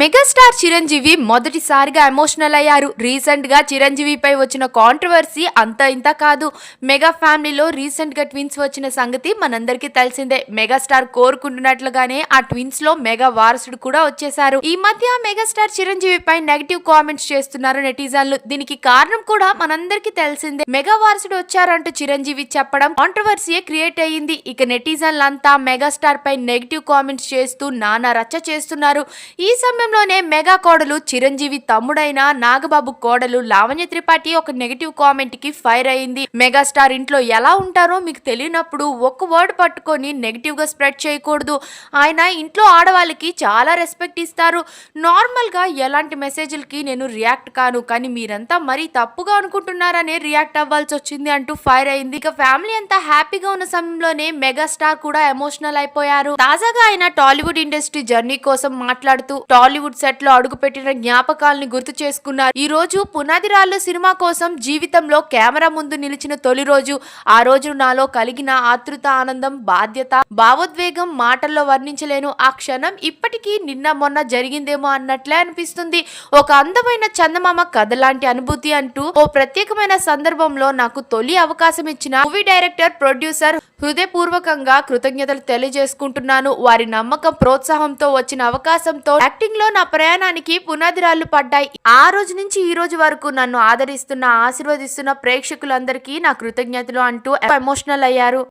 Megastar Chiranjeevi మొదటిసారిగా emotional అయ్యారు. Recent గా చిరంజీవిపై వచ్చిన కాంట్రవర్సీ అంత ఇంత కాదు. మెగా ఫ్యామిలీలో రీసెంట్ గా ట్విన్స్ వచ్చిన సంగతి మనందరికీ తెలిసిందే. మెగాస్టార్ కోరుకుంటున్నట్లుగానే ఆ ట్విన్స్ లో మెగా వారసుడు కూడా వచ్చేశారు. ఈ మధ్య మెగాస్టార్ చిరంజీవిపై నెగటివ్ కామెంట్స్ చేస్తున్నారు నెటిజన్లు. దీనికి కారణం కూడా మనందరికీ తెలిసిందే. మెగా వారసుడు వచ్చారంటూ చిరంజీవి చెప్పడం కాంట్రవర్సీ క్రియేట్ అయ్యింది. ఇక నెటిజన్లంతా మెగాస్టార్ పై నెగటివ్ కామెంట్స్ చేస్తూ నానా రచ్చ చేస్తున్నారు. ఈ సమయంలోనే మెగా కోడలు చిరంజీవి తమ్ముడైన నాగబాబు కోడలు లావణ్య త్రిపాఠి ఒక నెగటివ్ కామెంట్ కి ఫైర్ అయింది. మెగాస్టార్ ఇంట్లో ఎలా ఉంటారో మీకు తెలియనప్పుడు ఒక్క వర్డ్ పట్టుకొని నెగటివ్ గా స్ప్రెడ్ చేయకూడదు. ఆయన ఇంట్లో ఆడవాళ్ళకి చాలా రెస్పెక్ట్ ఇస్తారు. నార్మల్ గా ఎలాంటి మెసేజ్లకి నేను రియాక్ట్ కాను, కానీ మీరంతా మరీ తప్పుగా అనుకుంటున్నారనే రియాక్ట్ అవ్వాల్సి వచ్చింది అంటూ ఫైర్ అయింది. ఇక ఫ్యామిలీ అంతా హ్యాపీగా ఉన్న సమయంలోనే మెగాస్టార్ కూడా ఎమోషనల్ అయిపోయారు. తాజాగా ఆయన టాలీవుడ్ ఇండస్ట్రీ జర్నీ కోసం మాట్లాడుతూ టాలీవుడ్ సెట్ లో అడుగుపెట్టిన జ్ఞాపకాలని గుర్తు చేసుకున్నారు. ఈ రోజు పునాది రాళ్ళు సినిమా కోసం జీవితంలో కెమెరా ముందు నిలిచిన తొలి రోజు. ఆ రోజు నాలో కలిగిన ఆతృత, ఆనందం, బాధ్యత, భావోద్వేగం మాటల్లో వర్ణించలేను. ఆ క్షణం ఇప్పటికీ నిన్న మొన్న జరిగిందేమో అన్నట్లే అనిపిస్తుంది. ఒక అందమైన చందమామ కథ లాంటి అనుభూతి అంటూ ఓ ప్రత్యేకమైన సందర్భంలో నాకు తొలి అవకాశం ఇచ్చిన మూవీ డైరెక్టర్, ప్రొడ్యూసర్ హృదయపూర్వకంగా కృతజ్ఞతలు తెలియజేసుకుంటున్నాను. వారి నమ్మకం, ప్రోత్సాహంతో వచ్చిన అవకాశంతో యాక్టింగ్ లో నా ప్రయాణానికి పునాదిరాళ్లు పడ్డాయి. ఆ రోజు నుంచి ఈ రోజు వరకు నన్ను ఆదరిస్తున్న, ఆశీర్వదిస్తున్న ప్రేక్షకులందరికీ నా కృతజ్ఞతలు అంటూ ఎమోషనల్ అయ్యారు.